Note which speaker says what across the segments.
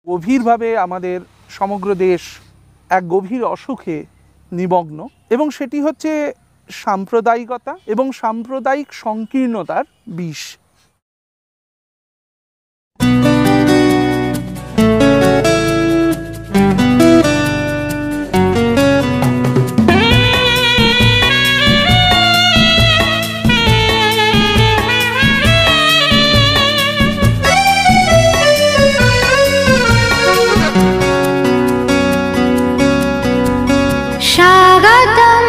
Speaker 1: গভীরভাবে আমাদের সমগ্র দেশ এক গভীর অসুখে নিমগ্ন, এবং সেটি হচ্ছে সাম্প্রদায়িকতা এবং সাম্প্রদায়িক সংকীর্ণতার বিষ।
Speaker 2: स्वागतम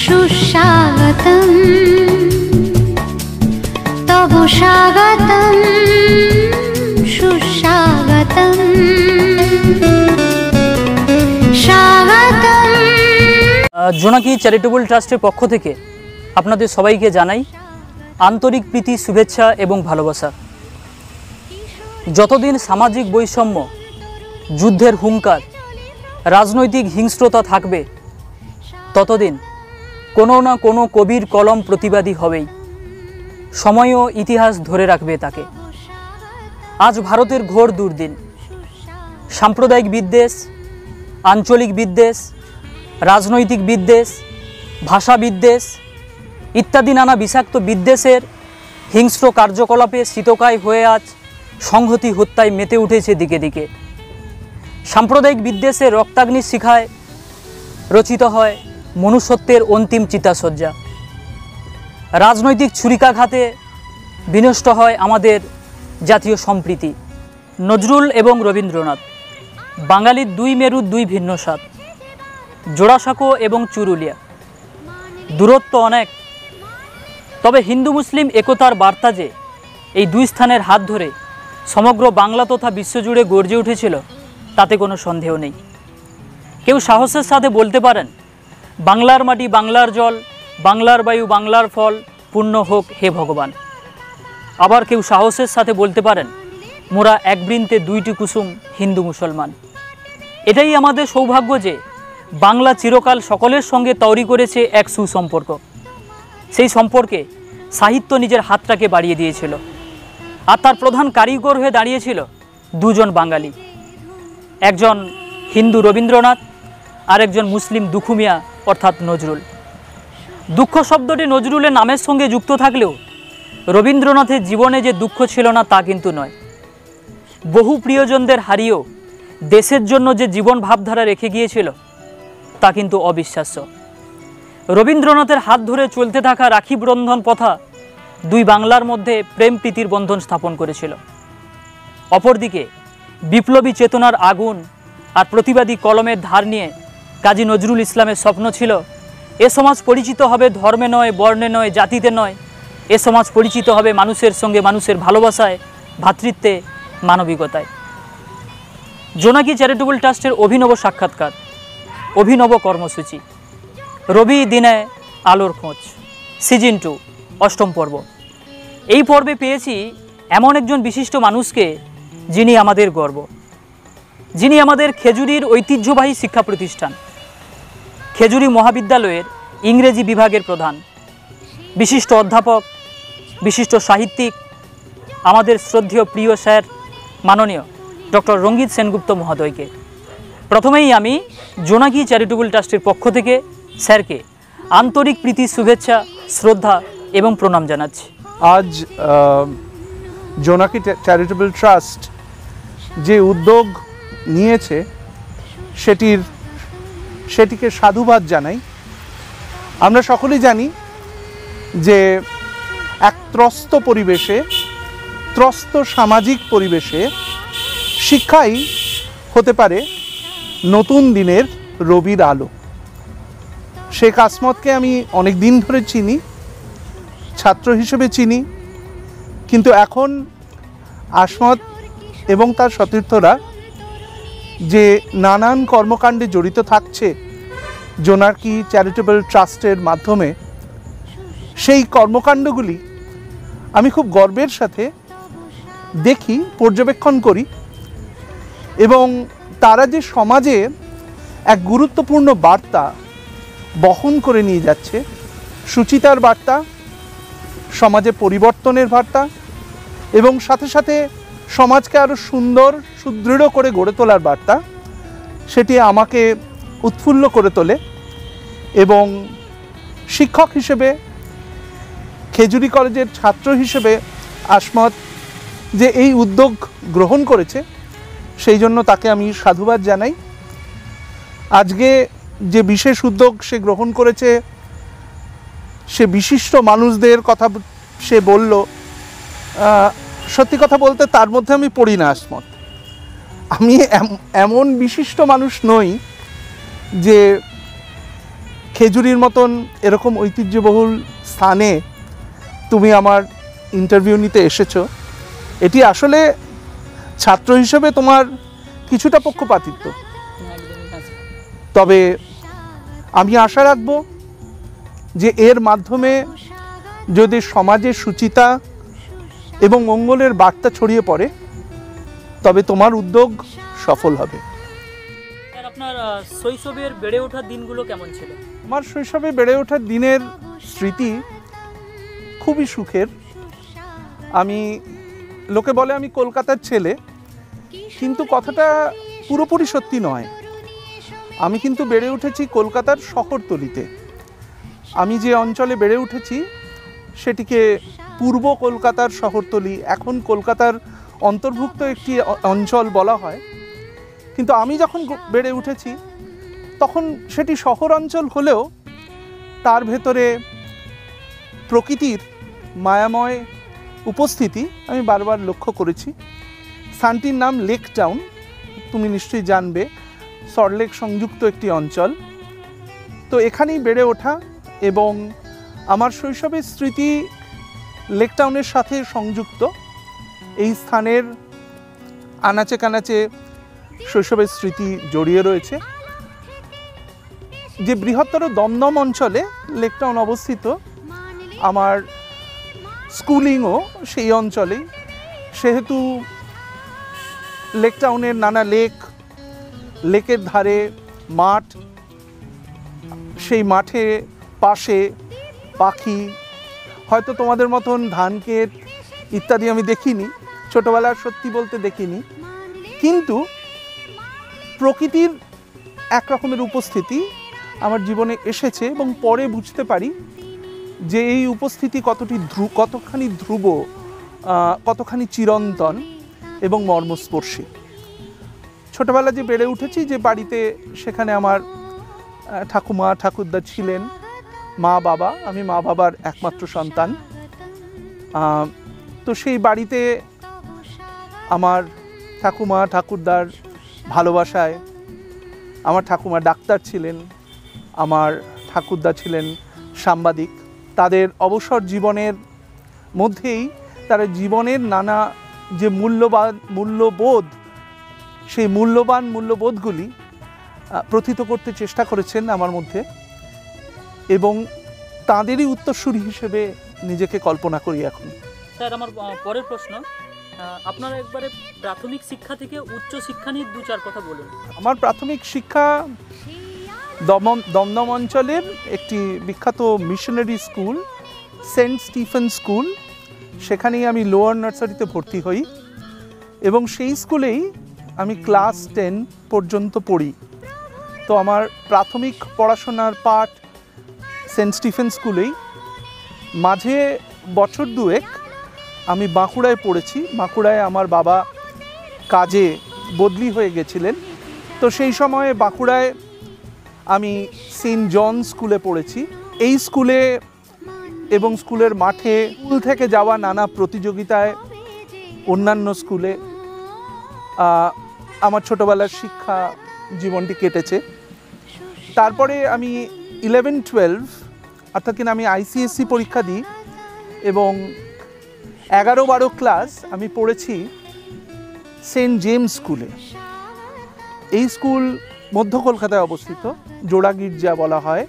Speaker 2: सुस्वागतम स्वागतम।
Speaker 3: জোনাকি চ্যারিটেবল ট্রাস্টের পক্ষ থেকে আপনাদের সবাইকে জানাই আন্তরিক প্রীতি, শুভেচ্ছা এবং ভালোবাসা। যতদিন সামাজিক বৈষম্য, যুদ্ধের হুঙ্কার, রাজনৈতিক হিংস্রতা থাকবে, ততদিন কোনো না কোনো কবির কলম প্রতিবাদী হবেই। সময় ও ইতিহাস ধরে রাখবে তাকে। আজ ভারতের ঘোর দুর্দিন, সাম্প্রদায়িক বিদ্বেষ, আঞ্চলিক বিদ্বেষ, রাজনৈতিক বিদ্বেষ, ভাষা বিদ্বেষ ইত্যাদি নানা বিষাক্ত বিদ্বেষের হিংস্র কার্যকলাপে শীতকায় হয়ে আজ সংহতি হত্যায় মেতে উঠেছে দিকে দিকে। সাম্প্রদায়িক বিদ্বেষের রক্তাগ্নির শিখায় রচিত হয় মনুষ্যত্বের অন্তিম চিতাসজ্জা। রাজনৈতিক ছুরিকাঘাতে বিনষ্ট হয় আমাদের জাতীয় সম্প্রীতি। নজরুল এবং রবীন্দ্রনাথ বাঙালির দুই মেরুর দুই ভিন্ন স্বাদ। জোড়াসাঁকো এবং চুরুলিয়া, দূরত্ব অনেক, তবে হিন্দু মুসলিম একতার বার্তা যে এই দুই স্থানের হাত ধরে সমগ্র বাংলা তথা বিশ্বজুড়ে গর্জে উঠেছিল তাতে কোনো সন্দেহ নেই। কেউ সাহসের সাথে বলতে পারেন, বাংলার মাটি, বাংলার জল, বাংলার বায়ু, বাংলার ফল, পূর্ণ হোক হে ভগবান। আবার কেউ সাহসের সাথে বলতে পারেন, মোরা এক বৃন্তে দুইটি কুসুম, হিন্দু মুসলমান। এটাই আমাদের সৌভাগ্য যে বাংলা চিরকাল সকলের সঙ্গে তৈরি করেছে এক সুসম্পর্ক। সেই সম্পর্কে সাহিত্য নিজের হাতটাকে বাড়িয়ে দিয়েছিল, আর তার প্রধান কারিগর হয়ে দাঁড়িয়েছিল দুজন বাঙালি, একজন হিন্দু রবীন্দ্রনাথ আর একজন মুসলিম দুখু মিয়া অর্থাৎ নজরুল। দুঃখ শব্দটি নজরুলের নামের সঙ্গে যুক্ত থাকলেও রবীন্দ্রনাথের জীবনে যে দুঃখ ছিল না তা কিন্তু নয়। বহু প্রিয়জনদের হারিয়েও দেশের জন্য যে জীবন ভাবধারা রেখে গিয়েছিল তা কিন্তু অবিশ্বাস্য। রবীন্দ্রনাথের হাত ধরে চলতে থাকা রাখি বন্ধন প্রথা দুই বাংলার মধ্যে প্রেম প্রীতির বন্ধন স্থাপন করেছিল। অপরদিকে বিপ্লবী চেতনার আগুন আর প্রতিবাদী কলমের ধার নিয়ে কাজী নজরুল ইসলামের স্বপ্ন ছিল এ সমাজ পরিচিত হবে ধর্মে নয়, বর্ণে নয়, জাতিতে নয়। এ সমাজ পরিচিত হবে মানুষের সঙ্গে মানুষের ভালোবাসায়, ভ্রাতৃত্বে, মানবিকতায়। জোনাকি চ্যারিটেবল ট্রাস্টের অভিনব সাক্ষাৎকার, অভিনব কর্মসূচি রবি দিনে আলোর খোঁজ সিজন 2 অষ্টম পর্ব। এই পর্বে পেয়েছি এমন একজন বিশিষ্ট মানুষকে যিনি আমাদের গর্ব, যিনি আমাদের খেজুরির ঐতিহ্যবাহী শিক্ষা প্রতিষ্ঠান খেজুরি মহাবিদ্যালয়ের ইংরেজি বিভাগের প্রধান, বিশিষ্ট অধ্যাপক, বিশিষ্ট সাহিত্যিক, আমাদের শ্রদ্ধেয় প্রিয় স্যার মাননীয় ডক্টর রঙ্গিত সেনগুপ্ত মহোদয়কে প্রথমেই আমি জোনাকি চ্যারিটেবল ট্রাস্টের পক্ষ থেকে স্যারকে আন্তরিক প্রীতি, শুভেচ্ছা, শ্রদ্ধা এবং প্রণাম জানাচ্ছি।
Speaker 1: আজ জোনাকি চ্যারিটেবল ট্রাস্ট যে উদ্যোগ নিয়েছে সেটিকে সাধুবাদ জানাই। আমরা সকলেই জানি যে এক ত্রস্ত পরিবেশে, ত্রস্ত সামাজিক পরিবেশে শিক্ষাই হতে পারে নতুন দিনের রবির আলো। শেখ আসমতকে আমি অনেক দিন ধরে চিনি, ছাত্র হিসেবে চিনি, কিন্তু এখন আসমত এবং তার সতীর্থরা যে নানান কর্মকাণ্ডে জড়িত থাকছে জোনাকি চ্যারিটেবল ট্রাস্টের মাধ্যমে, সেই কর্মকাণ্ডগুলি আমি খুব গর্বের সাথে দেখি, পর্যবেক্ষণ করি, এবং তারা যে সমাজে এক গুরুত্বপূর্ণ বার্তা বহন করে নিয়ে যাচ্ছে, সুচিতার বার্তা, সমাজে পরিবর্তনের বার্তা, এবং সাথে সাথে সমাজকে আরও সুন্দর সুদৃঢ় করে গড়ে তোলার বার্তা, সেটি আমাকে উৎফুল্ল করে তোলে। এবং শিক্ষক হিসেবে, খেজুরি কলেজের ছাত্র হিসেবে আসমত যে এই উদ্যোগ গ্রহণ করেছে, সেই জন্য তাকে আমি সাধুবাদ জানাই। আজকে যে বিশেষ উদ্যোগ সে গ্রহণ করেছে, সে বিশিষ্ট মানুষদের কথা সে বলল, সত্যি কথা বলতে তার মধ্যে আমি পড়ি না আসমত। আমি এমন বিশিষ্ট মানুষ নই যে খেজুরির মতন এরকম ঐতিহ্যবহুল স্থানে তুমি আমার ইন্টারভিউ নিতে এসেছো। এটি আসলে ছাত্র হিসেবে তোমার কিছুটা পক্ষপাতিত্ব, তবে আমি আশা রাখব যে এর মাধ্যমে যদি সমাজে সুচিতা এবং মঙ্গলের বার্তা ছড়িয়ে পড়ে, তবে তোমার উদ্যোগ সফল হবে।
Speaker 3: আপনার শৈশবের বেড়ে ওঠার দিনগুলো কেমন ছিল?
Speaker 1: আমার শৈশবে বেড়ে ওঠার দিনের স্মৃতি খুবই সুখের। আমি, লোকে বলে আমি কলকাতার ছেলে, কিন্তু কথাটা পুরোপুরি সত্যি নয়। আমি কিন্তু বেড়ে উঠেছি কলকাতার শহরতলিতে। আমি যে অঞ্চলে বেড়ে উঠেছি সেটিকে পূর্ব কলকাতার শহরতলি, এখন কলকাতার অন্তর্ভুক্ত একটি অঞ্চল বলা হয়। কিন্তু আমি যখন বেড়ে উঠেছি তখন সেটি শহর অঞ্চল হলেও তার ভেতরে প্রকৃতির মায়াময় উপস্থিতি আমি বারবার লক্ষ্য করেছি। স্থানটির নাম লেক টাউন, তুমি নিশ্চয়ই জানবে, সল্টলেক সংযুক্ত একটি অঞ্চল। তো এখানেই বেড়ে ওঠা এবং আমার শৈশবের স্মৃতি লেক টাউনের সাথে সংযুক্ত। এই স্থানের আনাচে কানাচে শৈশবের স্মৃতি জড়িয়ে রয়েছে। যে বৃহত্তর দমদম অঞ্চলে লেক টাউন অবস্থিত, আমার স্কুলিংও সেই অঞ্চলেই, সেহেতু লেক টাউনের নানা লেকের ধারে মাঠ, সেই মাঠে পাশে পাখি, হয়তো তোমাদের মতন ধান ক্ষেত ইত্যাদি আমি দেখিনি, ছোটোবেলার সত্যি বলতে দেখিনি, কিন্তু প্রকৃতির এক রকমের উপস্থিতি আমার জীবনে এসেছে এবং পরে বুঝতে পারি যে এই উপস্থিতি কতখানি ধ্রুব, কতখানি চিরন্তন এবং মর্মস্পর্শী। ছোটোবেলা যে বেড়ে উঠেছি যে বাড়িতে, সেখানে আমার ঠাকুমা ঠাকুরদা ছিলেন, মা বাবা, আমি মা বাবার একমাত্র সন্তান। তো সেই বাড়িতে আমার ঠাকুমা ঠাকুরদার ভালোবাসায়, আমার ঠাকুমা ডাক্তার ছিলেন, আমার ঠাকুরদা ছিলেন সাংবাদিক। তাদের অবসর জীবনের মধ্যেই তারা জীবনের নানা যে মূল্যবোধ, সেই মূল্যবোধগুলি প্রথিত করতে চেষ্টা করেছেন আমার মধ্যে, এবং তাঁদেরই উত্তরসূরি হিসেবে নিজেকে কল্পনা করি এখন।
Speaker 3: স্যার, আমার পরের প্রশ্ন, আপনারা একবারে প্রাথমিক শিক্ষা থেকে উচ্চ শিক্ষা নিয়ে দু চার কথা বলুন।
Speaker 1: আমার প্রাথমিক শিক্ষা দমদম অঞ্চলের একটি বিখ্যাত missionary school, Saint Stephen school, সেখানেই আমি লোয়ার নার্সারিতে ভর্তি হই এবং সেই স্কুলেই আমি ক্লাস 10 পর্যন্ত পড়ি। তো আমার প্রাথমিক পড়াশোনার পাঠ সেন্ট স্টিফেন স্কুলেই। মাঝে বছর দুয়েক আমি বাঁকুড়ায় পড়েছি। বাঁকুড়ায় আমার বাবা কাজে বদলি হয়ে গেছিলেন, তো সেই সময়ে বাঁকুড়ায় আমি সেন্ট জন স্কুলে পড়েছি। এই স্কুলে এবং স্কুলের মাঠে, স্কুল থেকে যাওয়া নানা প্রতিযোগিতায়, অন্যান্য স্কুলে আমার ছোটোবেলার শিক্ষা জীবনটি কেটেছে। তারপরে আমি 11-12 অর্থাৎ কিনা আমি ICSE পরীক্ষা দিই এবং 11-12 ক্লাস আমি পড়েছি সেন্ট জেমস স্কুলে। এই স্কুল মধ্য কলকাতায় অবস্থিত, জোড়া গির্জা বলা হয়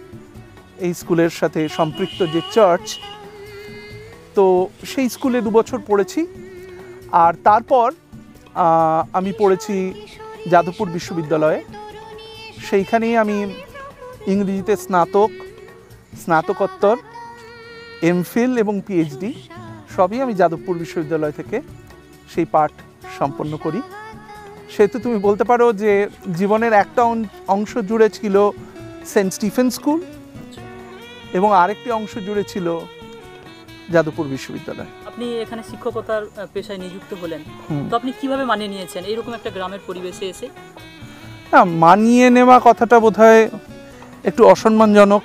Speaker 1: এই স্কুলের সাথে সম্পৃক্ত যে চার্চ। তো সেই স্কুলে 2 বছর পড়েছি। আর তারপর আমি পড়েছি যাদবপুর বিশ্ববিদ্যালয়ে। সেইখানেই আমি ইংরেজিতে স্নাতকোত্তর, এমফিল এবং PhD সবই আমি যাদবপুর বিশ্ববিদ্যালয় থেকে সেই পাঠ সম্পন্ন করি। সেহেতু তুমি বলতে পারো যে জীবনের একটা অংশ জুড়ে ছিল সেন্ট স্টিফেন স্কুল এবং আরেকটি অংশ জুড়ে ছিল যাদবপুর বিশ্ববিদ্যালয়।
Speaker 3: আপনি এখানে শিক্ষকতার পেশায় নিযুক্ত হলেন, তো আপনি কিভাবে মানিয়ে নিয়েছেন এরকম একটা গ্রামের পরিবেশে এসে?
Speaker 1: না, মানিয়ে নেওয়া কথাটা বোধহয় একটু অসম্মানজনক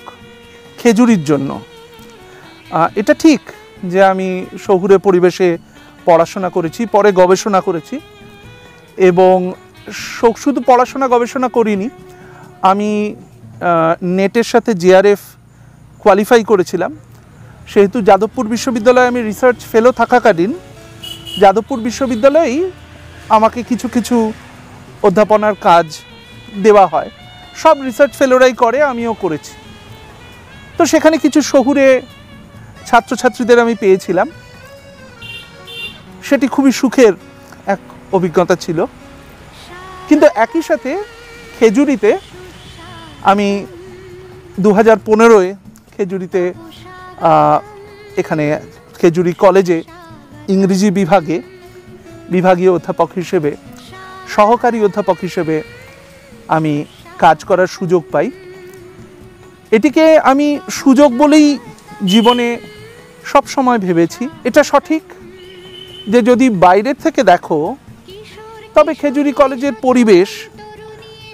Speaker 1: খেজুরির জন্য। এটা ঠিক যে আমি শহুরে পরিবেশে পড়াশোনা করেছি, পরে গবেষণা করেছি, এবং শুধু পড়াশোনা গবেষণা করিনি, আমি নেটের সাথে জেআরএফ কোয়ালিফাই করেছিলাম। সেহেতু যাদবপুর বিশ্ববিদ্যালয়ে আমি রিসার্চ ফেলো থাকাকালীন যাদবপুর বিশ্ববিদ্যালয়েই আমাকে কিছু কিছু অধ্যাপনার কাজ দেওয়া হয়। সব রিসার্চ ফেলোরাই করে, আমিও করেছি। তো সেখানে কিছু শহুরে ছাত্রছাত্রীদের আমি পেয়েছিলাম, সেটি খুবই সুখের এক অভিজ্ঞতা ছিল। কিন্তু একই সাথে খেজুরিতে আমি 2015-এ খেজুরিতে এখানে খেজুরি কলেজে ইংরেজি বিভাগীয় অধ্যাপক হিসেবে, সহকারী অধ্যাপক হিসেবে আমি কাজ করার সুযোগ পাই। এটিকে আমি সুযোগ বলেই জীবনে সব সময় ভেবেছি। এটা সঠিক যে যদি বাইরের থেকে দেখো তবে খেজুরি কলেজের পরিবেশ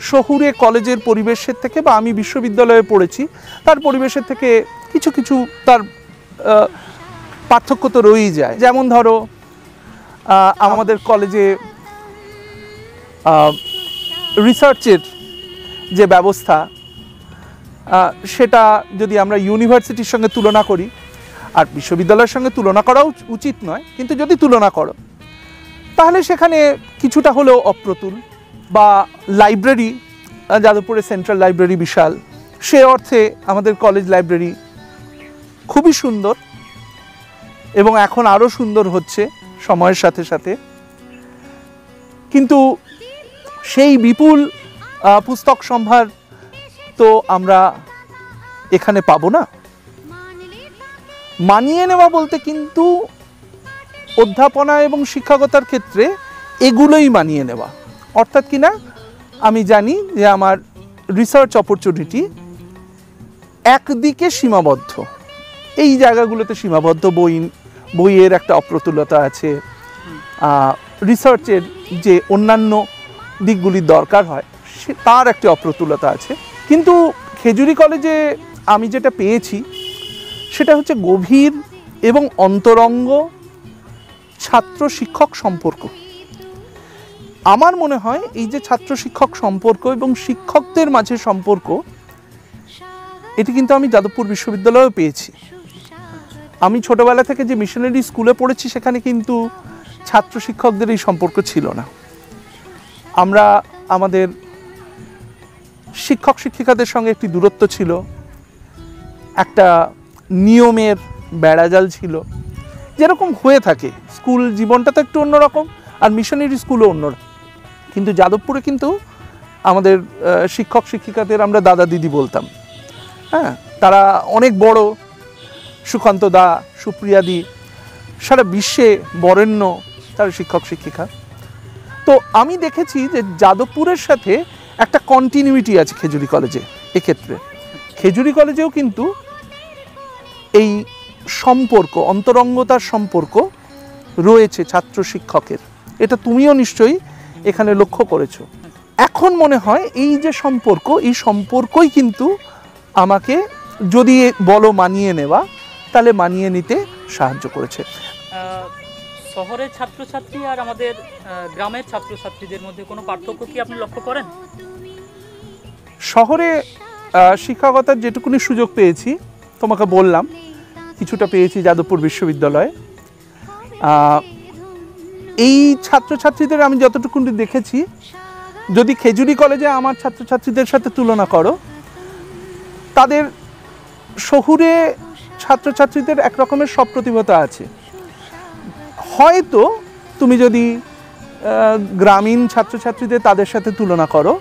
Speaker 1: শহুরে কলেজের পরিবেশের থেকে, বা আমি বিশ্ববিদ্যালয়ে পড়েছি তার পরিবেশের থেকে কিছু কিছু তার পার্থক্য তো রয়েই যায়। যেমন ধরো আমাদের কলেজে রিসার্চের যে ব্যবস্থা, সেটা যদি আমরা ইউনিভার্সিটির সঙ্গে তুলনা করি, আর বিশ্ববিদ্যালয়ের সঙ্গে তুলনা করাও উচিত নয়, কিন্তু যদি তুলনা করো তাহলে সেখানে কিছুটা হলেও অপ্রতুল। বা লাইব্রেরি, যাদবপুরের সেন্ট্রাল লাইব্রেরি বিশাল, সে অর্থে আমাদের কলেজ লাইব্রেরি খুবই সুন্দর এবং এখন আরও সুন্দর হচ্ছে সময়ের সাথে সাথে। কিন্তু সেই বিপুল পুস্তক সম্ভার তো আমরা এখানে পাবো না। মানিয়ে নেওয়া বলতে কিন্তু অধ্যাপনা এবং শিক্ষকতার ক্ষেত্রে এগুলোই মানিয়ে নেওয়া। অর্থাৎ কিনা আমি জানি যে আমার রিসার্চ অপরচুনিটি একদিকে সীমাবদ্ধ, এই জায়গাগুলোতে সীমাবদ্ধ। বইয়ের একটা অপ্রতুলতা আছে, রিসার্চের যে অন্যান্য দিকগুলির দরকার হয় তার একটি অপ্রতুলতা আছে। কিন্তু খেজুরি কলেজে আমি যেটা পেয়েছি সেটা হচ্ছে গভীর এবং অন্তরঙ্গ ছাত্র শিক্ষক সম্পর্ক। আমার মনে হয় এই যে ছাত্র শিক্ষক সম্পর্ক এবং শিক্ষকদের মাঝে সম্পর্ক, এটি কিন্তু আমি যাদবপুর বিশ্ববিদ্যালয়েও পেয়েছি। আমি ছোটবেলা থেকে যে মিশনারি স্কুলে পড়েছি সেখানে কিন্তু ছাত্র শিক্ষকদের এই সম্পর্ক ছিল না। আমরা আমাদের শিক্ষক শিক্ষিকাদের সঙ্গে একটি দূরত্ব ছিল, একটা নিয়মের বেড়াজাল ছিল, যেরকম হয়ে থাকে। স্কুল জীবনটা তো একটু অন্যরকম, আর মিশনারি স্কুলও অন্যরকম। কিন্তু যাদবপুরে কিন্তু আমাদের শিক্ষক শিক্ষিকাদের আমরা দাদা দিদি বলতাম। হ্যাঁ, তারা অনেক বড়, সুকান্ত দা, সুপ্রিয়া দি, সারা বিশ্বে বরেণ্য তার শিক্ষক শিক্ষিকা। তো আমি দেখেছি যে যাদবপুরের সাথে একটা কন্টিনিউইটি আছে খেজুরি কলেজে। এক্ষেত্রে খেজুরি কলেজেও কিন্তু এই সম্পর্ক, অন্তরঙ্গতার সম্পর্ক রয়েছে ছাত্র শিক্ষকের। এটা তুমিও নিশ্চয়ই এখানে লক্ষ্য করেছো। এখন মনে হয় এই যে সম্পর্ক, এই সম্পর্কই কিন্তু আমাকে যদি বলো মানিয়ে নেওয়া, তাহলে মানিয়ে নিতে সাহায্য করেছে।
Speaker 3: শহরের ছাত্রছাত্রী আর আমাদের গ্রামের ছাত্রছাত্রীদের মধ্যে কোনো পার্থক্য কি আপনি লক্ষ্য করেন?
Speaker 1: শহরে শিক্ষকতার যেটুকুনি সুযোগ পেয়েছি, তোমাকে বললাম কিছুটা পেয়েছি যাদবপুর বিশ্ববিদ্যালয়ে, এই ছাত্রছাত্রীদের আমি যতটুকু দেখেছি, যদি খেজুরি কলেজে আমার ছাত্রছাত্রীদের সাথে তুলনা করো, তাদের শহুরে ছাত্রছাত্রীদের এক রকমের সপ্রতিভতা আছে। হয়তো তুমি যদি গ্রামীণ ছাত্রছাত্রীদের তাদের সাথে তুলনা করো,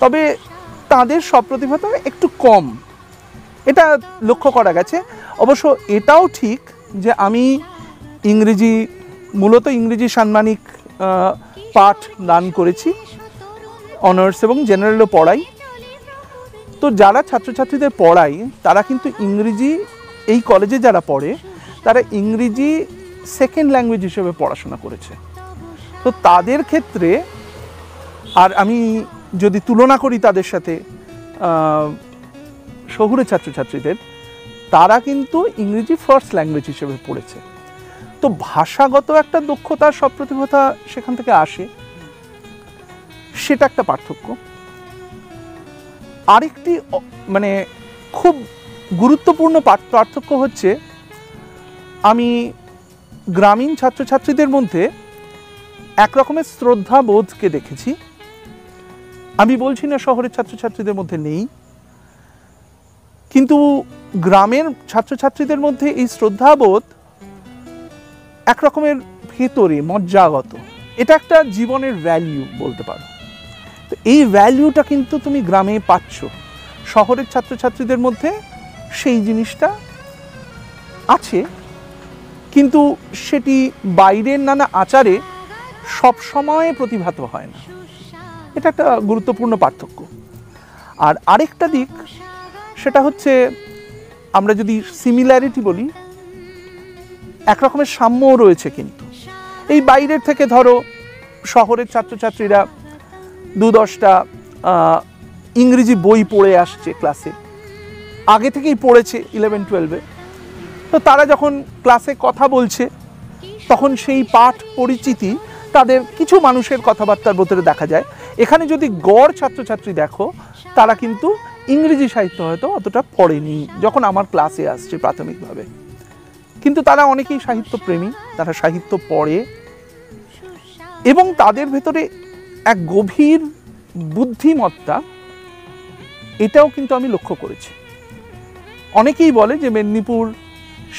Speaker 1: তবে তাদের সপ্রতিভতা একটু কম, এটা লক্ষ্য করা গেছে। অবশ্য এটাও ঠিক যে আমি মূলত ইংরেজি সাম্মানিক পাঠ দান করেছি, অনার্স এবং জেনারেলও পড়াই। তো যারা ছাত্রছাত্রীদের পড়াই তারা কিন্তু ইংরেজি, এই কলেজে যারা পড়ে তারা ইংরেজি সেকেন্ড ল্যাঙ্গুয়েজ হিসেবে পড়াশোনা করেছে। তো তাদের ক্ষেত্রে, আর আমি যদি তুলনা করি তাদের সাথে শহুরে ছাত্রছাত্রীদের, তারা কিন্তু ইংরেজি ফার্স্ট ল্যাঙ্গুয়েজ হিসেবে পড়েছে। তো ভাষাগত একটা দক্ষতা, সপ্রতিভতা সেখান থেকে আসে, সেটা একটা পার্থক্য। আরেকটি মানে খুব গুরুত্বপূর্ণ পার্থক্য হচ্ছে, আমি গ্রামীণ ছাত্রছাত্রীদের মধ্যে এক রকমের শ্রদ্ধা বোধকে দেখেছি। আমি বলছি না শহরের ছাত্রছাত্রীদের মধ্যে নেই, কিন্তু গ্রামের ছাত্রছাত্রীদের মধ্যে এই শ্রদ্ধাবোধ এক রকমের ভেতরে মজ্জাগত। এটা একটা জীবনের ভ্যালু বলতে পারো। তো এই ভ্যালুটা কিন্তু তুমি গ্রামে পাচ্ছ, শহরের ছাত্রছাত্রীদের মধ্যে সেই জিনিসটা আছে, কিন্তু সেটি বাইরের নানা আচারে সবসময় প্রতিভাত হয় না। এটা একটা গুরুত্বপূর্ণ পার্থক্য। আর আরেকটা দিক, সেটা হচ্ছে আমরা যদি সিমিলারিটি বলি, এক রকমের সাম্যও রয়েছে। কিন্তু এই বাইরের থেকে ধরো শহরের ছাত্রছাত্রীরা 2-10টা ইংরেজি বই পড়ে আসছে ক্লাসে, আগে থেকেই পড়েছে 11-12-এ। তো তারা যখন ক্লাসে কথা বলছে তখন সেই পাঠ পরিচিতি তাদের কিছু মানুষের কথাবার্তার ভেতরে দেখা যায়। এখানে যদি গড় ছাত্রছাত্রী দেখো, তারা কিন্তু ইংরেজি সাহিত্য হয়তো অতটা পড়েনি যখন আমার ক্লাসে আসছে প্রাথমিকভাবে, কিন্তু তারা অনেকেই সাহিত্যপ্রেমী, তারা সাহিত্য পড়ে এবং তাদের ভেতরে এক গভীর বুদ্ধিমত্তা, এটাও কিন্তু আমি লক্ষ্য করেছি। অনেকেই বলে যে মেদিনীপুর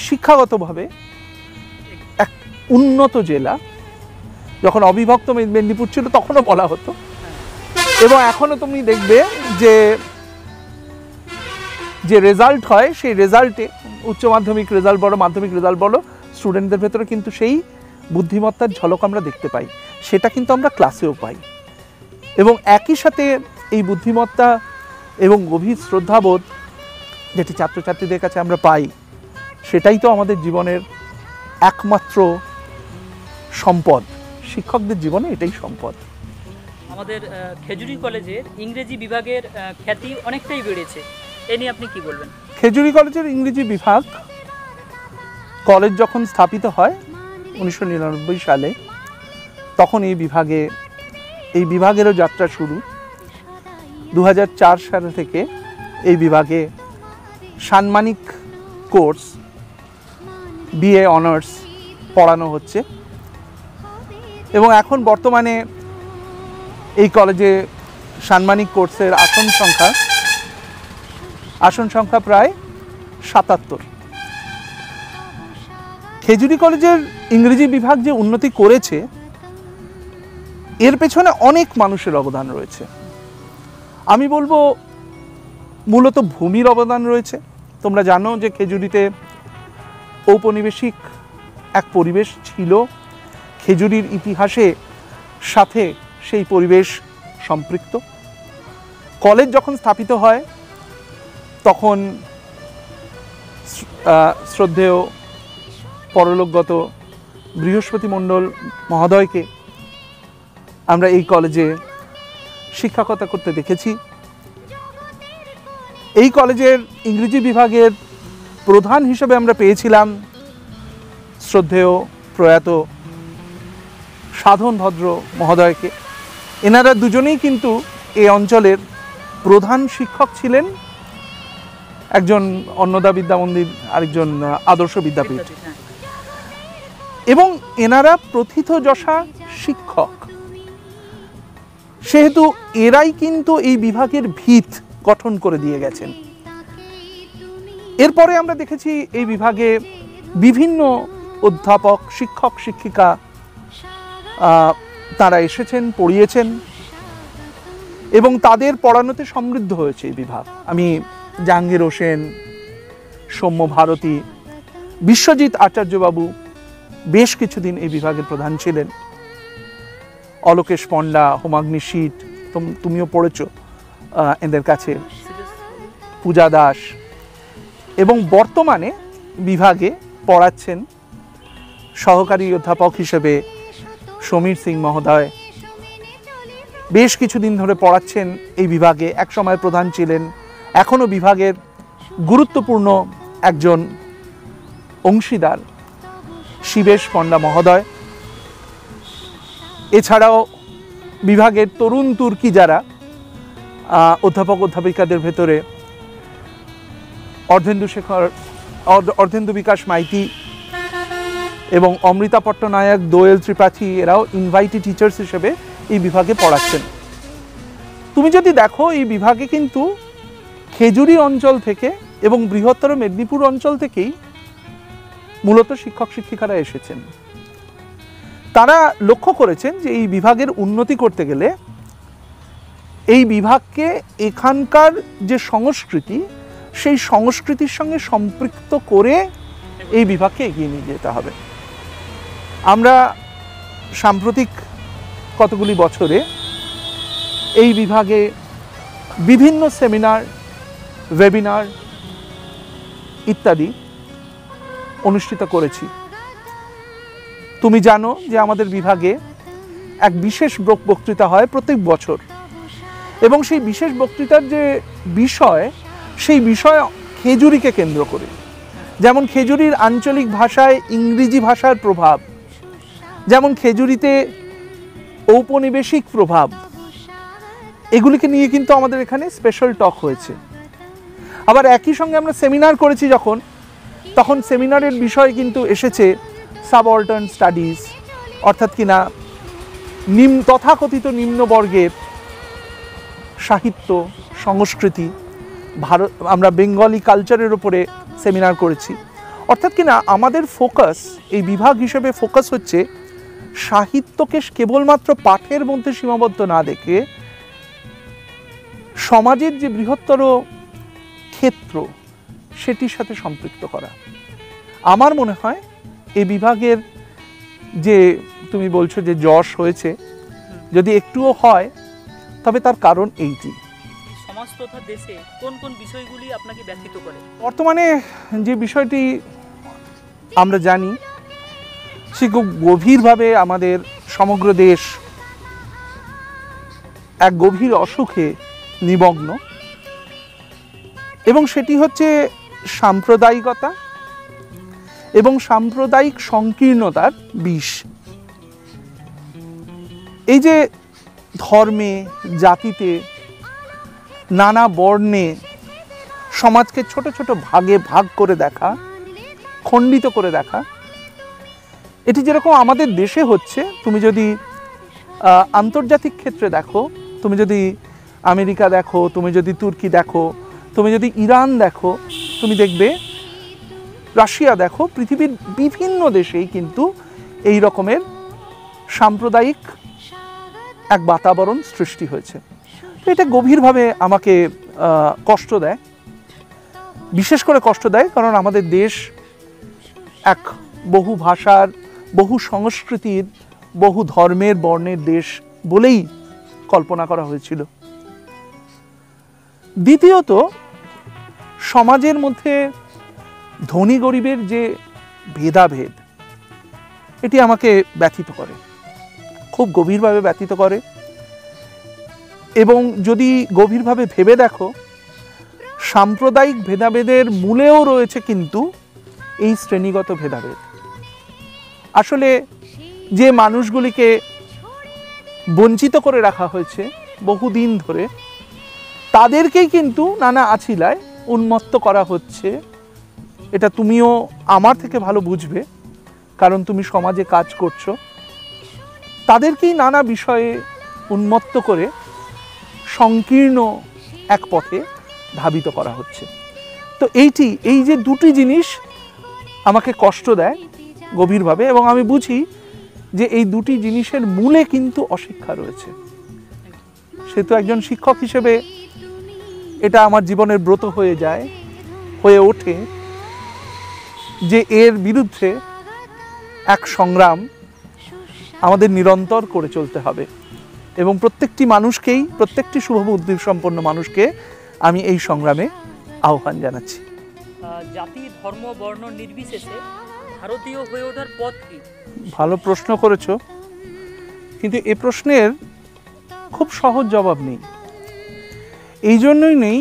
Speaker 1: শিক্ষাগতভাবে এক উন্নত জেলা। যখন অবিভক্ত মেদিনীপুর ছিল তখনও বলা হতো, এবং এখনো তুমি দেখবে যে যে রেজাল্ট হয় সেই রেজাল্টে, উচ্চ মাধ্যমিক রেজাল্ট বলো, মাধ্যমিক রেজাল্ট বলো, স্টুডেন্টদের ভেতরে কিন্তু সেই বুদ্ধিমত্তার ঝলক আমরা দেখতে পাই। সেটা কিন্তু আমরা ক্লাসেও পাই, এবং একই সাথে এই বুদ্ধিমত্তা এবং গভীর শ্রদ্ধাবোধ যেটি ছাত্রছাত্রীদের কাছে আমরা পাই, সেটাই তো আমাদের জীবনের একমাত্র সম্পদ। শিক্ষকদের জীবনে এটাই সম্পদ।
Speaker 3: আমাদের খেজুরি কলেজের ইংরেজি বিভাগের খ্যাতি অনেকটাই বেড়েছে, এ নিয়ে আপনি কি বলবেন?
Speaker 1: খেজুরি কলেজের ইংরেজি বিভাগ, কলেজ যখন স্থাপিত হয় 1999 সালে, তখন এই বিভাগেরও যাত্রা শুরু। 2004 সাল থেকে এই বিভাগে সাম্মানিক কোর্স, বিএ অনার্স পড়ানো হচ্ছে, এবং এখন বর্তমানে এই কলেজে সাম্মানিক কোর্সের আসন সংখ্যা প্রায় 77। খেজুরি কলেজের ইংরেজি বিভাগ যে উন্নতি করেছে, এর পেছনে অনেক মানুষের অবদান রয়েছে। আমি বলবো মূলত ভূমির অবদান রয়েছে। তোমরা জানো যে খেজুরিতে ঔপনিবেশিক এক পরিবেশ ছিল, খেজুরির ইতিহাসে সাথে সেই পরিবেশ সম্পৃক্ত। কলেজ যখন স্থাপিত হয় তখন শ্রদ্ধেয় পরলোকগত বৃহস্পতি মণ্ডল মহোদয়কে আমরা এই কলেজে শিক্ষকতা করতে দেখেছি। এই কলেজের ইংরেজি বিভাগের প্রধান হিসেবে আমরা পেয়েছিলাম শ্রদ্ধেয় প্রয়াত সাধন ভদ্র মহোদয়কে। এনারা দুজনেই কিন্তু এই অঞ্চলের প্রধান শিক্ষক ছিলেন, একজন অন্নদা বিদ্যা মন্দির, আরেকজন আদর্শ বিদ্যাপীঠ, এবং এনারা প্রথিতযশা শিক্ষক। সেহেতু এরাই কিন্তু এই বিভাগের ভিত গঠন করে দিয়ে গেছেন। এরপরে আমরা দেখেছি এই বিভাগে বিভিন্ন অধ্যাপক, শিক্ষক, শিক্ষিকা তারা এসেছেন, পড়িয়েছেন, এবং তাদের পড়ানোতে সমৃদ্ধ হয়েছে এই বিভাগ। আমি জাহাঙ্গীর হোসেন, সৌম্য ভারতী, বিশ্বজিৎ আচার্যবাবু বেশ কিছুদিন এই বিভাগের প্রধান ছিলেন। অলোকেশ পণ্ডা, হোমাগ্নি শীত, তুমিও পড়েছো এদের কাছে, পূজা দাস, এবং বর্তমানে বিভাগে পড়াচ্ছেন সহকারী অধ্যাপক হিসেবে সমীর সিং মহোদয়। বেশ কিছুদিন ধরে পড়াচ্ছেন এই বিভাগে, একসময় প্রধান ছিলেন, এখনও বিভাগের গুরুত্বপূর্ণ একজন অংশীদার শিবেশ পণ্ডা মহোদয়। এছাড়াও বিভাগের তরুণ তুর্কি যারা অধ্যাপক অধ্যাপিকাদের ভেতরে অর্ধেন্দু বিকাশ মাইতি এবং অমৃতা পট্টনায়ক, দোয়েল ত্রিপাঠী, এরাও ইনভাইটি টিচার্স হিসেবে এই বিভাগে পড়াচ্ছেন। তুমি যদি দেখো এই বিভাগে কিন্তু খেজুরি অঞ্চল থেকে এবং বৃহত্তর মেদিনীপুর অঞ্চল থেকেই মূলত শিক্ষক শিক্ষিকারা এসেছেন। তারা লক্ষ্য করেছেন যে এই বিভাগের উন্নতি করতে গেলে এই বিভাগকে এখানকার যে সংস্কৃতি, সেই সংস্কৃতির সঙ্গে সম্পৃক্ত করে এই বিভাগকে এগিয়ে নিয়ে যেতে হবে। আমরা সাম্প্রতিক কতগুলি বছরে এই বিভাগে বিভিন্ন সেমিনার, ওয়েবিনার ইত্যাদি অনুষ্ঠিত করেছি। তুমি জানো যে আমাদের বিভাগে এক বিশেষ বক্তৃতা হয় প্রত্যেক বছর, এবং সেই বিশেষ বক্তৃতার যে বিষয়, সেই বিষয় খেজুরিকে কেন্দ্র করে। যেমন খেজুরির আঞ্চলিক ভাষায় ইংরেজি ভাষার প্রভাব, যেমন খেজুরিতে ঔপনিবেশিক প্রভাব, এগুলিকে নিয়ে কিন্তু আমাদের এখানে স্পেশাল টক হয়েছে। আবার একই সঙ্গে আমরা সেমিনার করেছি যখন, তখন সেমিনারের বিষয় কিন্তু এসেছে সাবঅল্টার্ন স্টাডিজ, অর্থাৎ কিনা তথাকথিত নিম্নবর্গের সাহিত্য সংস্কৃতি, আমরা বেঙ্গলি কালচারের উপরে সেমিনার করেছি। অর্থাৎ কিনা আমাদের ফোকাস, এই বিভাগ হিসেবে ফোকাস হচ্ছে সাহিত্যকে কেবলমাত্র পাঠের মধ্যে সীমাবদ্ধ না দেখে সমাজের যে বৃহত্তর ক্ষেত্র সেটির সাথে সম্পৃক্ত করা। আমার মনে হয় এই বিভাগের যে তুমি বলছো যে যশ হয়েছে, যদি একটুও হয় তবে তার কারণ এইটি।
Speaker 3: সমাজ তথা দেশে কোন কোন বিষয়গুলি আপনাকে ব্যথিত করে?
Speaker 1: বর্তমানে যে বিষয়টি আমরা জানি, সে খুব গভীরভাবে আমাদের সমগ্র দেশ এক গভীর অসুখে নিমগ্ন, এবং সেটি হচ্ছে সাম্প্রদায়িকতা এবং সাম্প্রদায়িক সংকীর্ণতার বিষ। এই যে ধর্মে, জাতিতে, নানা বর্ণে সমাজকে ছোট ছোট ভাগে ভাগ করে দেখা, খণ্ডিত করে দেখা, এটি যেরকম আমাদের দেশে হচ্ছে, তুমি যদি আন্তর্জাতিক ক্ষেত্রে দেখো, তুমি যদি আমেরিকা দেখো, তুমি যদি তুর্কি দেখো, তুমি যদি ইরান দেখো, তুমি দেখবে রাশিয়া দেখো, পৃথিবীর বিভিন্ন দেশেই কিন্তু এই রকমের সাম্প্রদায়িক এক বাতাবরণ সৃষ্টি হয়েছে। তো এটা গভীরভাবে আমাকে কষ্ট দেয়, বিশেষ করে কষ্ট দেয় কারণ আমাদের দেশ এক বহু ভাষার, বহু সংস্কৃতির, বহু ধর্মের, বর্ণের দেশ বলেই কল্পনা করা হয়েছিল। দ্বিতীয়ত, সমাজের মধ্যে ধনী গরিবের যে ভেদাভেদ, এটি আমাকে ব্যথিত করে, খুব গভীরভাবে ব্যথিত করে। এবং যদি গভীরভাবে ভেবে দেখো, সাম্প্রদায়িক ভেদাভেদের মূলেও রয়েছে কিন্তু এই শ্রেণীগত ভেদাভেদ। আসলে যে মানুষগুলিকে বঞ্চিত করে রাখা হয়েছে বহুদিন ধরে, তাদেরকেই কিন্তু নানা আছিলায় উন্মত্ত করা হচ্ছে। এটা তুমিও আমার থেকে ভালো বুঝবে, কারণ তুমি সমাজে কাজ করছো। তাদেরকেই নানা বিষয়ে উন্মত্ত করে সংকীর্ণ এক পথে ধাবিত করা হচ্ছে। তো এই যে দুটি জিনিস আমাকে কষ্ট দেয় গভীরভাবে, এবং আমি বুঝি যে এই দুটি জিনিসের মূলে কিন্তু অশিক্ষা রয়েছে। সেহেতু একজন শিক্ষক হিসেবে এটা আমার জীবনের ব্রত হয়ে ওঠে যে এর বিরুদ্ধে এক সংগ্রাম আমাদের নিরন্তর করে চলতে হবে। এবং প্রত্যেকটি মানুষকেই, প্রত্যেকটি শুভবুদ্ধি সম্পন্ন মানুষকে আমি এই সংগ্রামে আহ্বান জানাচ্ছি।
Speaker 3: জাতি, ধর্ম, বর্ণ নির্বিশেষে ভারতীয় হয়ে ওঠার পথ কি?
Speaker 1: ভালো প্রশ্ন করেছো, কিন্তু এ প্রশ্নের খুব সহজ জবাব নেই। এই জন্যই নেই,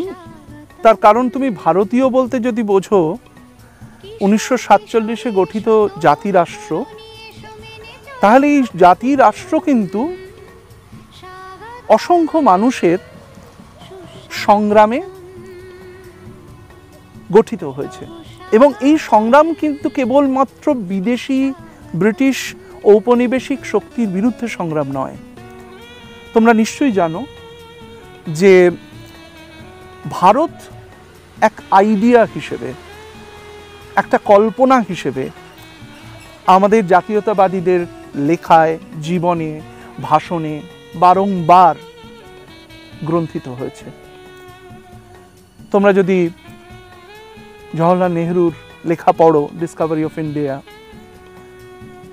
Speaker 1: তার কারণ তুমি ভারতীয় বলতে যদি বোঝো 1947 গঠিত জাতিরাষ্ট্র, তাহলে এই জাতিরাষ্ট্র কিন্তু অসংখ্য মানুষের সংগ্রামে গঠিত হয়েছে। এবং এই সংগ্রাম কিন্তু কেবলমাত্র বিদেশি, ব্রিটিশ ঔপনিবেশিক শক্তির বিরুদ্ধে সংগ্রাম নয়। তোমরা নিশ্চয়ই জানো যে ভারত এক আইডিয়া হিসেবে, একটা কল্পনা হিসেবে আমাদের জাতীয়তাবাদীদের লেখায়, জীবনে, ভাষণে বারংবার গ্রন্থিত হয়েছে। তোমরা যদি জওহরলাল নেহরুর লেখা পড়ো, ডিসকভারি অফ ইন্ডিয়া,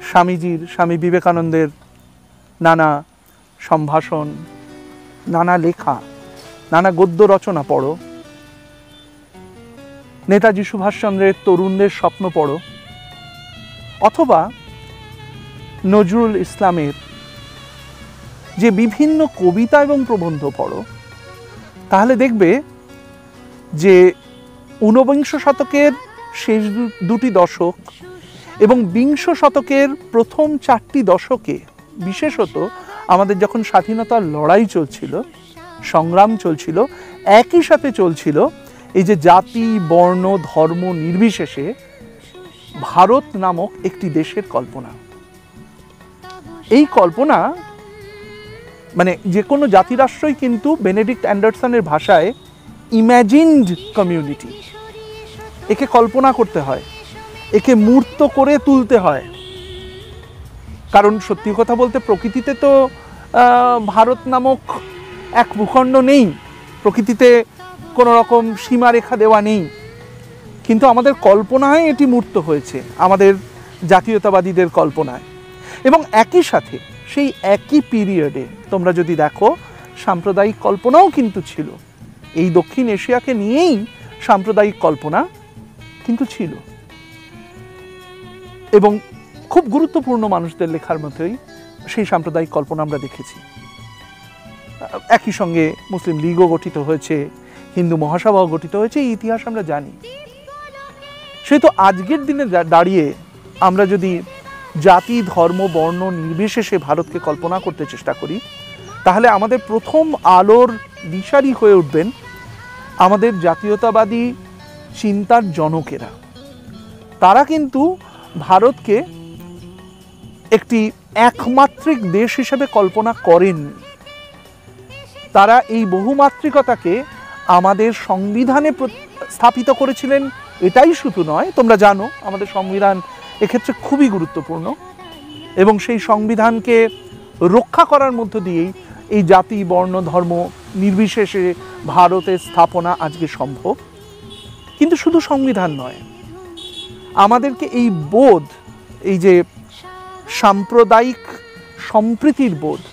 Speaker 1: স্বামীজির, স্বামী বিবেকানন্দের নানা সম্ভাষণ, নানা লেখা, নানা গদ্য রচনা পড়ো, নেতাজি সুভাষচন্দ্রের তরুণদের স্বপ্ন পড়ো, অথবা নজরুল ইসলামের যে বিভিন্ন কবিতা এবং প্রবন্ধ পড়ো, তাহলে দেখবে যে ঊনবিংশ শতকের শেষ দুটি দশক এবং বিংশ শতকের প্রথম 4টি দশকে, বিশেষত আমাদের যখন স্বাধীনতার লড়াই চলছিল, সংগ্রাম চলছিল, একই সাথে চলছিল এই যে জাতি, বর্ণ, ধর্ম নির্বিশেষে ভারত নামক একটি দেশের কল্পনা। এই কল্পনা মানে যে কোনো জাতিরাষ্ট্রই কিন্তু বেনেডিক্ট অ্যান্ডারসনের ভাষায় ইম্যাজিনড কমিউনিটি। একে কল্পনা করতে হয়, একে মূর্ত করে তুলতে হয়। কারণ সত্যি কথা বলতে প্রকৃতিতে তো ভারত নামক এক ভূখণ্ড নেই, প্রকৃতিতে কোনো রকম সীমারেখা দেওয়া নেই, কিন্তু আমাদের কল্পনায় এটি মূর্ত হয়েছে, আমাদের জাতীয়তাবাদীদের কল্পনায়। এবং একই সাথে সেই একই পিরিয়ডে তোমরা যদি দেখো, সাম্প্রদায়িক কল্পনাও কিন্তু ছিল। এই দক্ষিণ এশিয়াকে নিয়েই সাম্প্রদায়িক কল্পনা কিন্তু ছিল, এবং খুব গুরুত্বপূর্ণ মানুষদের লেখার মধ্যেই সেই সাম্প্রদায়িক কল্পনা আমরা দেখেছি। একই সঙ্গে মুসলিম লীগও গঠিত হয়েছে, হিন্দু মহাসভাও গঠিত হয়েছে, এই ইতিহাস আমরা জানি। সেহেতু আজকের দিনে দাঁড়িয়ে আমরা যদি জাতি, ধর্ম, বর্ণ নির্বিশেষে ভারতকে কল্পনা করতে চেষ্টা করি, তাহলে আমাদের প্রথম আলোর দিশারি হয়ে উঠবেন আমাদের জাতীয়তাবাদী চিন্তার জনকেরা। তারা কিন্তু ভারতকে একটি একমাত্রিক দেশ হিসেবে কল্পনা করেননি। তারা এই বহুমাত্রিকতাকে আমাদের সংবিধানে স্থাপিত করেছিলেন। এটাই শুধু নয়, তোমরা জানো আমাদের সংবিধান এক্ষেত্রে খুবই গুরুত্বপূর্ণ, এবং সেই সংবিধানকে রক্ষা করার মধ্য দিয়েই এই জাতি, বর্ণ, ধর্ম নির্বিশেষে ভারতের স্থাপনা আজকে সম্ভব। কিন্তু শুধু সংবিধান নয়, আমাদেরকে এই বোধ, এই যে সাম্প্রদায়িক সম্প্রীতির বোধ,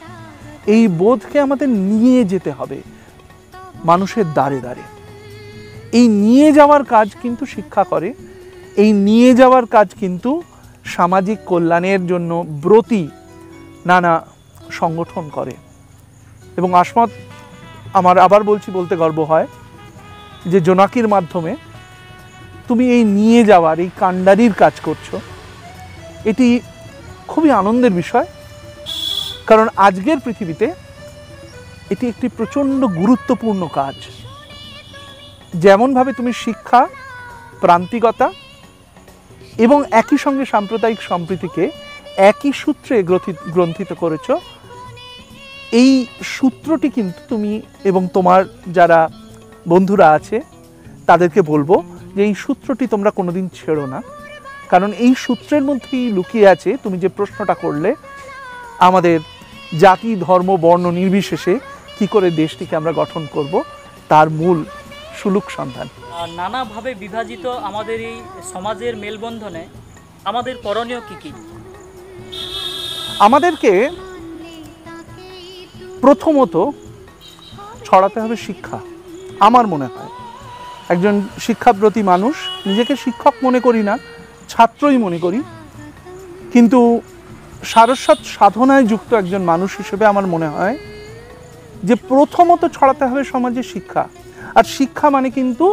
Speaker 1: এই বোধকে আমাদের নিয়ে যেতে হবে মানুষের দ্বারে দ্বারে। এই নিয়ে যাওয়ার কাজ কিন্তু শিক্ষা করে, এই নিয়ে যাওয়ার কাজ কিন্তু সামাজিক কল্যাণের জন্য ব্রতী নানা সংগঠন করে। এবং আসমত, আমার আবার বলছি, বলতে গর্ব হয় যে জোনাকির মাধ্যমে তুমি এই নিয়ে যাওয়ার, এই কাণ্ডারির কাজ করছো। এটি খুবই আনন্দের বিষয়, কারণ আজকের পৃথিবীতে এটি একটি প্রচণ্ড গুরুত্বপূর্ণ কাজ। যেমনভাবে তুমি শিক্ষা, প্রান্তিকতা এবং একই সঙ্গে সাম্প্রদায়িক সম্প্রীতিকে একই সূত্রে গ্রন্থিত করেছ, এই সূত্রটি কিন্তু তুমি এবং তোমার যারা বন্ধুরা আছে তাদেরকে বলবো যে এই সূত্রটি তোমরা কোনোদিন ছেড়ো না। কারণ এই সূত্রের মধ্যেই লুকিয়ে আছে, তুমি যে প্রশ্নটা করলে, আমাদের জাতি, ধর্ম, বর্ণ নির্বিশেষে কি করে দেশটিকে আমরা গঠন করব, তার মূল সুলুক সন্ধান।
Speaker 3: নানাভাবে বিভাজিত আমাদের এই সমাজের মেলবন্ধনে আমাদের করণীয় কি কি?
Speaker 1: আমাদেরকে প্রথমত ছড়াতে হবে শিক্ষা। আমার মনে হয় একজন শিক্ষাব্রতী মানুষ, নিজেকে শিক্ষক মনে করি না, ছাত্রই মনে করি, কিন্তু সারস্বত সাধনায় যুক্ত একজন মানুষ হিসেবে আমার মনে হয় যে প্রথমত ছড়াতে হবে সমাজে শিক্ষা। আর শিক্ষা মানে কিন্তু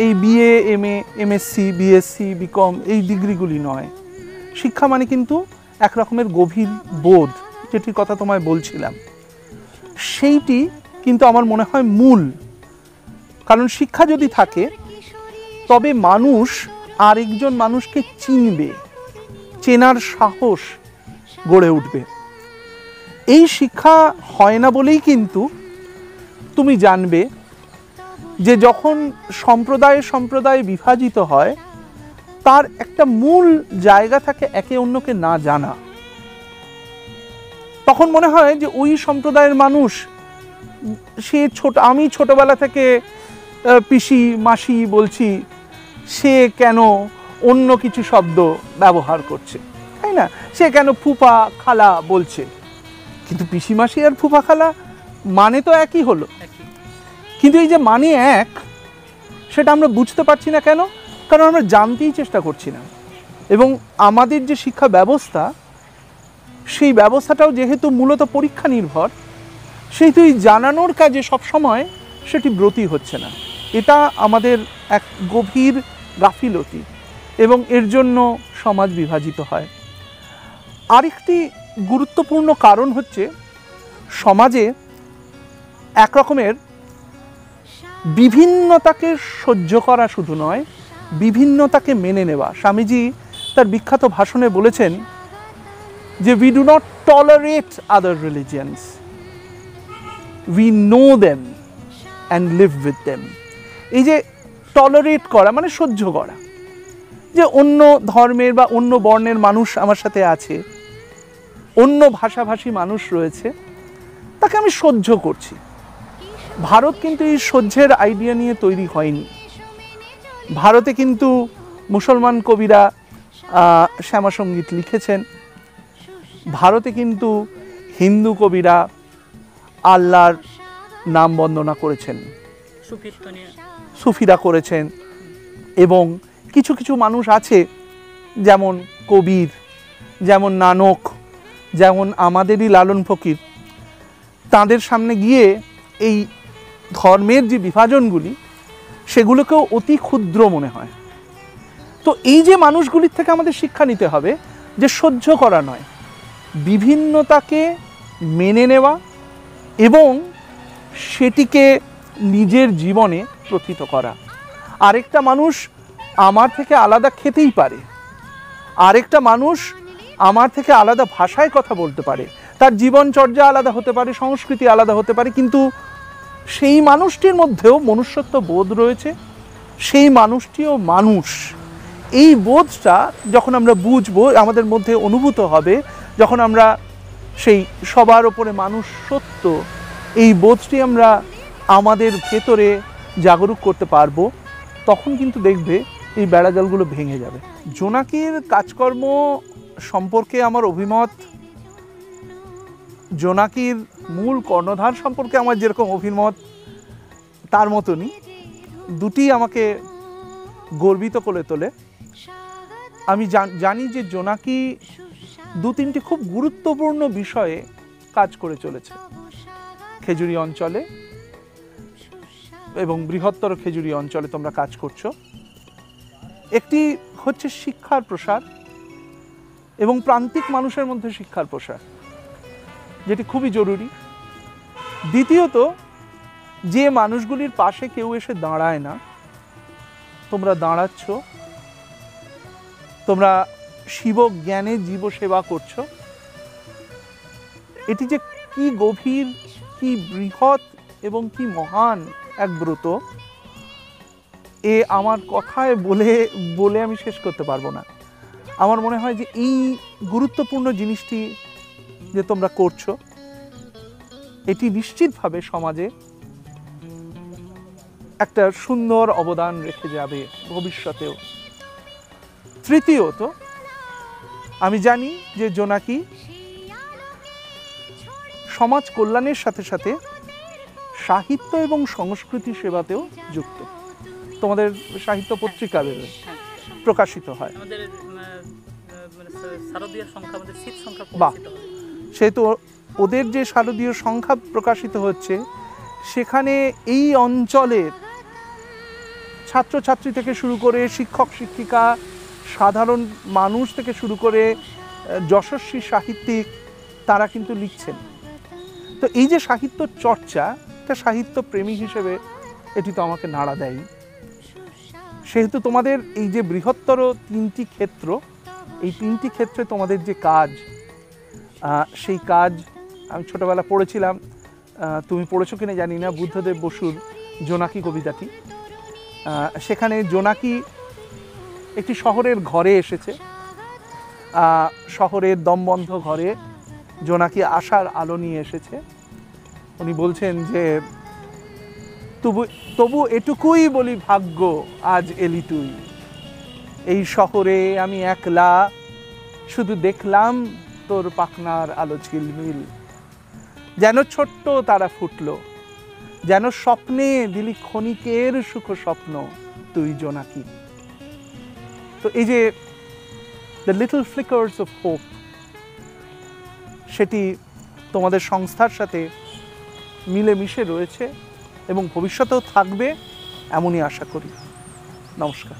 Speaker 1: এই BA, MA, MSc, BSc, BCom এই ডিগ্রিগুলি নয়। শিক্ষা মানে কিন্তু এক রকমের গভীর বোধ, যেটির কথা তোমায় বলছিলাম, সেইটি কিন্তু আমার মনে হয় মূল। কারণ শিক্ষা যদি থাকে তবে মানুষ আরেকজন মানুষকে চিনবে, চেনার সাহস গড়ে উঠবে। এই শিক্ষা হয় না বলেই কিন্তু তুমি জানবে যে যখন সম্প্রদায়ে সম্প্রদায়ে বিভাজিত হয় তার একটা মূল জায়গা থাকে একে অন্যকে না জানা। তখন মনে হয় যে ওই সম্প্রদায়ের মানুষ, সে আমি ছোটবেলা থেকে পিসি মাসি বলছি, সে কেন অন্য কিছু শব্দ ব্যবহার করছে, তাই না? সে কেন ফুফা খালা বলছে, কিন্তু পিসি মাসি আর ফুফা খালা মানে তো একই হলো। কিন্তু এই যে মানে এক, সেটা আমরা বুঝতে পারছি না কেন? কারণ আমরা জানতেই চেষ্টা করছি না। এবং আমাদের যে শিক্ষা ব্যবস্থা, সেই ব্যবস্থাটাও যেহেতু মূলত পরীক্ষা নির্ভর, সেহেতু এই জানানোর কাজে সবসময় সেটি ব্রতী হচ্ছে না। এটা আমাদের এক গভীর গাফিলতি এবং এর জন্য সমাজ বিভাজিত হয়। আরেকটি গুরুত্বপূর্ণ কারণ হচ্ছে সমাজে এক রকমের বিভিন্নতাকে সহ্য করা শুধু নয়, বিভিন্নতাকে মেনে নেওয়া। স্বামীজি তার বিখ্যাত ভাষণে বলেছেন যে we do not tolerate other religions, we know them and live with them। এই যে টলারেট করা মানে সহ্য করা, যে অন্য ধর্মের বা অন্য বর্ণের মানুষ আমার সাথে আছে, অন্য ভাষাভাষী মানুষ রয়েছে, তাকে আমি সহ্য করছি। ভারত কিন্তু এই সহ্যের আইডিয়া নিয়ে তৈরি হয়নি। ভারতে কিন্তু মুসলমান কবিরা শ্যামাসঙ্গীত লিখেছেন, ভারতে কিন্তু হিন্দু কবিরা আল্লাহর নাম বন্দনা করেছেন, সুফিরা করেছেন, এবং কিছু কিছু মানুষ আছে যেমন কবির, যেমন নানক, যেমন আমাদেরই লালন ফকির, তাদের সামনে গিয়ে এই ধর্মের যে বিভাজনগুলি সেগুলোকেও অতি ক্ষুদ্র মনে হয়। তো এই যে মানুষগুলির থেকে আমাদের শিক্ষা নিতে হবে যে সহ্য করা নয়, বিভিন্নতাকে মেনে নেওয়া এবং সেটিকে নিজের জীবনে প্রথিত করা। আরেকটা মানুষ আমার থেকে আলাদা খেতেই পারে, আরেকটা মানুষ আমার থেকে আলাদা ভাষায় কথা বলতে পারে, তার জীবনচর্যা আলাদা হতে পারে, সংস্কৃতি আলাদা হতে পারে, কিন্তু সেই মানুষটির মধ্যেও মনুষ্যত্ব বোধ রয়েছে, সেই মানুষটিও মানুষ। এই বোধটা যখন আমরা বুঝবো, আমাদের মধ্যে অনুভূত হবে, যখন আমরা সেই সবার ওপরে মানুষ সত্য, এই বোধটি আমরা আমাদের ভেতরে জাগরুক করতে পারবো, তখন কিন্তু দেখবে এই বেড়াজালগুলো ভেঙে যাবে। জোনাকির কাজকর্ম সম্পর্কে আমার অভিমত, জোনাকির মূল কর্ণধার সম্পর্কে আমার যেরকম অভিমত তার মতনই, দুটি আমাকে গর্বিত করে তোলে। আমি জানি যে জোনাকি দু তিনটি খুব গুরুত্বপূর্ণ বিষয়ে কাজ করে চলেছে খেজুরি অঞ্চলে, এবং বৃহত্তর খেজুরি অঞ্চলে তোমরা কাজ করছো। একটি হচ্ছে শিক্ষার প্রসার এবং প্রান্তিক মানুষের মধ্যে শিক্ষার প্রসার, যেটি খুবই জরুরি। দ্বিতীয়ত, যে মানুষগুলির পাশে কেউ এসে দাঁড়ায় না, তোমরা দাঁড়াচ্ছ, তোমরা শিব জ্ঞানে জীব সেবা করছো, এটি যে কি গভীর, কি বৃহৎ এবং কি মহান এক ব্রত, এ আমার কথায় বলে আমি শেষ করতে পারবো না। আমার মনে হয় যে এই গুরুত্বপূর্ণ জিনিসটি যে তোমরা করছো, এটি নিশ্চিতভাবে সমাজে একটা সুন্দর অবদান রেখে যাবে ভবিষ্যতেও। তৃতীয়ত, আমি জানি যে জোনাকি সমাজ কল্যাণের সাথে সাথে সাহিত্য এবং সংস্কৃতি সেবাতেও যুক্ত। তোমাদের সাহিত্য পত্রিকা বেরোয়, প্রকাশিত হয়।
Speaker 3: আমাদের শারদীয় সংখ্যা, আমাদের শীত সংখ্যা
Speaker 1: বাহ,
Speaker 3: প্রকাশিত হয়।
Speaker 1: সেহেতু ওদের যে শারদীয় সংখ্যা প্রকাশিত হচ্ছে, সেখানে এই অঞ্চলের ছাত্রছাত্রী থেকে শুরু করে শিক্ষক শিক্ষিকা, সাধারণ মানুষ থেকে শুরু করে যশস্বী সাহিত্যিক, তারা কিন্তু লিখছেন। তো এই যে সাহিত্য চর্চা, একটা সাহিত্য প্রেমী হিসেবে এটি তো আমাকে নাড়া দেয়। সেহেতু তোমাদের এই যে বৃহত্তর তিনটি ক্ষেত্র, এই তিনটি ক্ষেত্রে তোমাদের যে কাজ, সেই কাজ আমি ছোটবেলা পড়েছিলাম, তুমি পড়েছো কিনা জানি না, বুদ্ধদেব বসুর জোনাকি কবিতাটি। সেখানে জোনাকি একটি শহরের ঘরে এসেছে, শহরের দমবন্ধ ঘরে জোনাকি আশার আলো নিয়ে এসেছে। উনি বলছেন যে তবু এটুকুই বলি ভাগ্য, আজ এলি তুই। এই শহরে আমি একলা, শুধু দেখলাম তোর পাখনার আলো ঝিলমিল। যেন ছোট্ট তারা ফুটলো, যেন স্বপ্নে দিলি ক্ষণিকের সুখ স্বপ্ন তুই জোনাকি। তো এই যে দ্য লিটল ফ্লিকার্স অফ হোপ, সেটি তোমাদের সংস্থার সাথে মিলেমিশে রয়েছে এবং ভবিষ্যতেও থাকবে, এমনই আশা করি। নমস্কার।